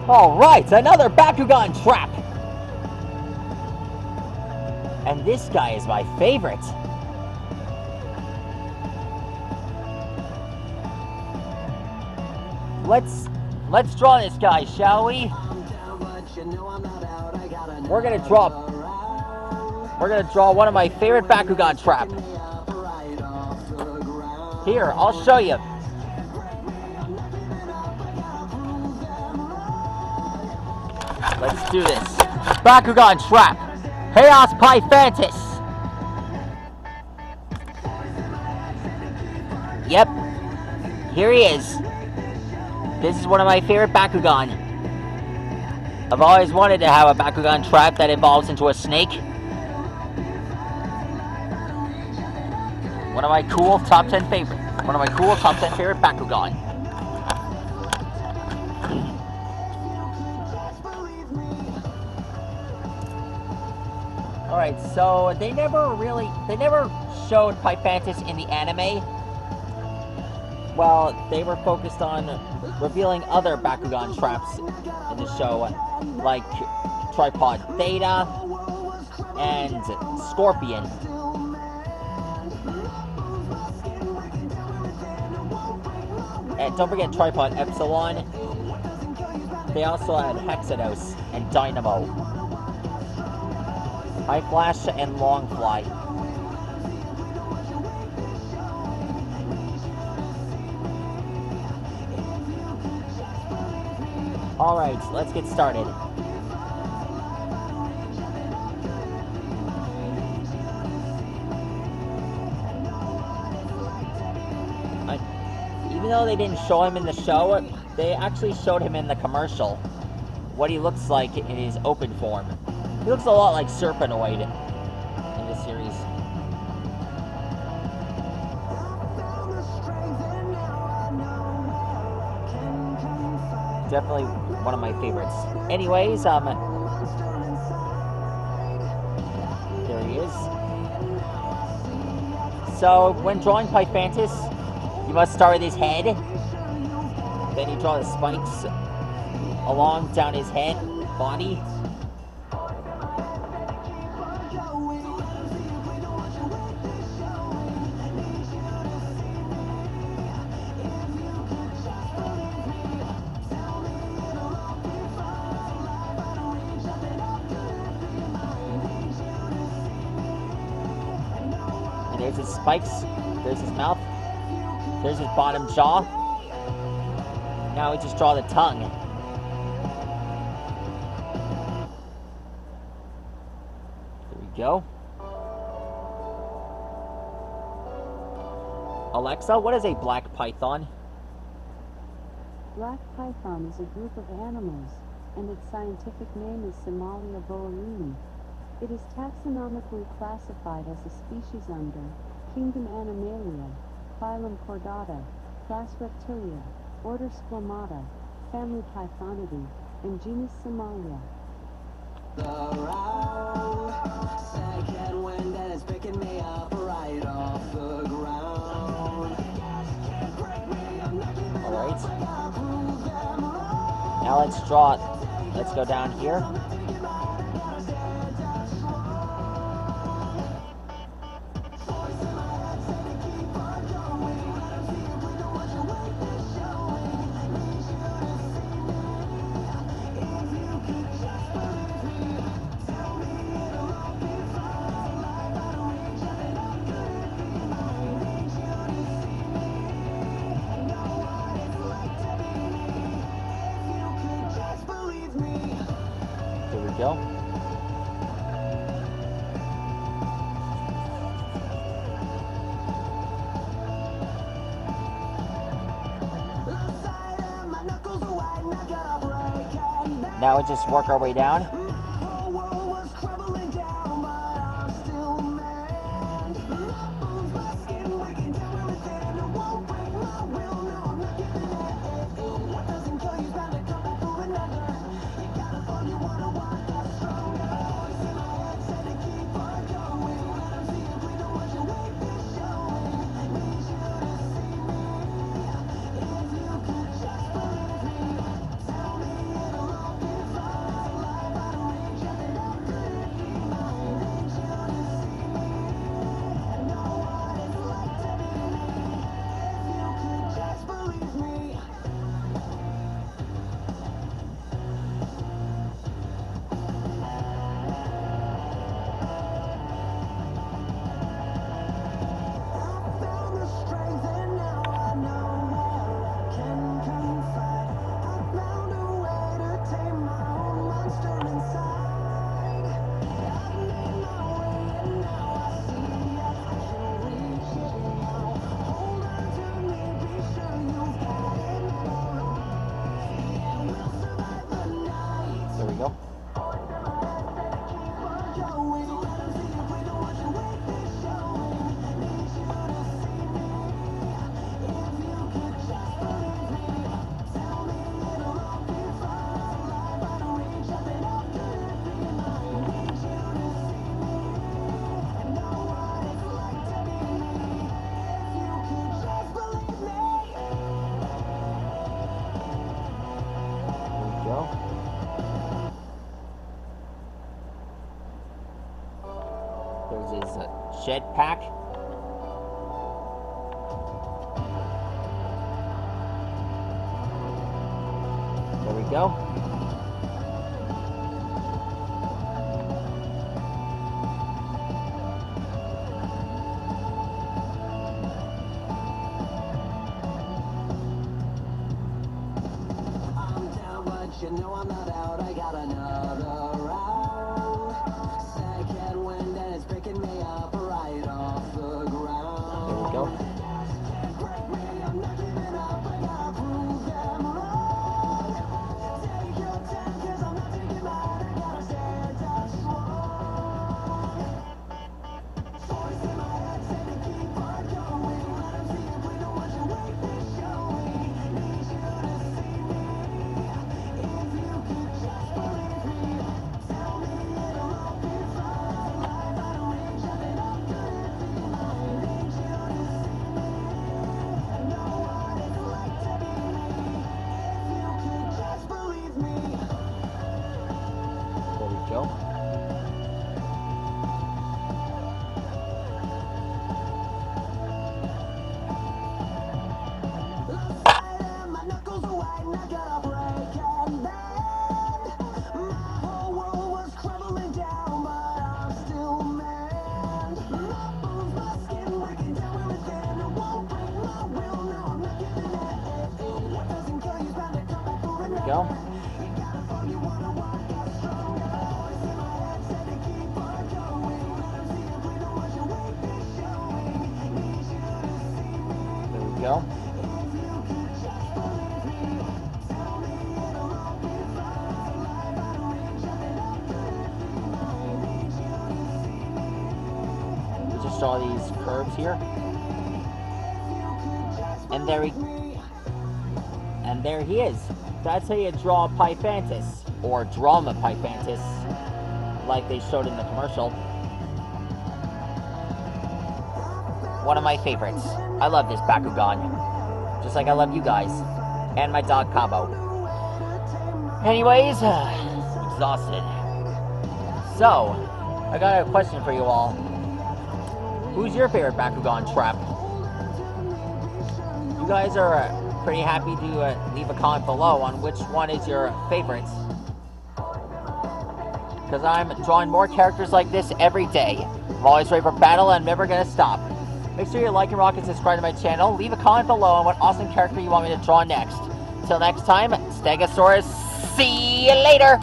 Alright, another Bakugan trap! And this guy is my favorite. Let's draw this guy, shall we? We're gonna draw one of my favorite Bakugan trap. Here, I'll show you. Let's do this. Bakugan trap. Chaos Pythantus. Yep. Here he is. This is one of my favorite Bakugan. I've always wanted to have a Bakugan trap that evolves into a snake. One of my cool top 10 favorite Bakugan. Alright, so they never showed Pythantus in the anime. Well, they were focused on revealing other Bakugan traps in the show, like Tripod Theta and Scorpion. And don't forget Tripod Epsilon. They also had Hexados and Dynamo. High Flash and Long Fly. Alright, let's get started. Even though they didn't show him in the show, they actually showed him in the commercial. What he looks like in his open form. He looks a lot like Serpenoid in this series. Definitely one of my favorites. Anyways, there he is. So, when drawing Pythantus, you must start with his head. Then you draw the spikes along down his head, body. And there's his spikes, there's his mouth, there's his bottom jaw. Now we just draw the tongue. There we go. Alexa, what is a black python? Black python is a group of animals, and its scientific name is Simalia boerini. It is taxonomically classified as a species under Kingdom Animalia, Phylum Chordata, Class Reptilia, Order Squamata, Family Pythonidae, and Genus Simalia. Alright. Now let's go down here. Go. Now we just work our way down. jetpack. There we go. You know I'm not out, I got another round. Second wind and it's picking me up right off the ground. There we go. Break me, I'm not giving up, I gotta prove them wrong. Take your time, cause I'm not taking mine, I gotta stand up strong. Voice in my head said to keep on going. Let them see it, please don't watch your weakness showing. Need you to see me. If you could just believe me, tell me it'll all be fine. Life out of reach, nothing up good if you mind. Need you to see me, know what it's like to be me. If you could just believe me. There we go. My knuckles are white and I gotta break and bend. My whole world was crumbling down, but I'm still man. My bones, my skin breaking down where it's thin. It won't break my will, no, I'm not giving in. What doesn't kill you's bound to come back for There we another. go. You gotta fall, you wanna walk out stronger. Voice in my head said to keep on going. Let them see it, please don't watch your weakness showing. Need you to see me. There we go. If you could just believe me, tell me it'll all be fine. Life out of reach, nothing up good if you mind. Need you to see me. We just saw these curves here. If you could just And there he believe me. and there he is. That's how you draw a Pythantus, or drama Pythantus, like they showed in the commercial. One of my favorites. I love this Bakugan. Just like I love you guys. And my dog Cabo. Anyways, exhausted. So, I got a question for you all. Who's your favorite Bakugan trap? You guys are pretty happy to leave a comment below on which one is your favorite. Because I'm drawing more characters like this every day. I'm always ready for battle and I'm never going to stop. Make sure you like and rock and subscribe to my channel. Leave a comment below on what awesome character you want me to draw next. Till next time, Stegosaurus, see you later!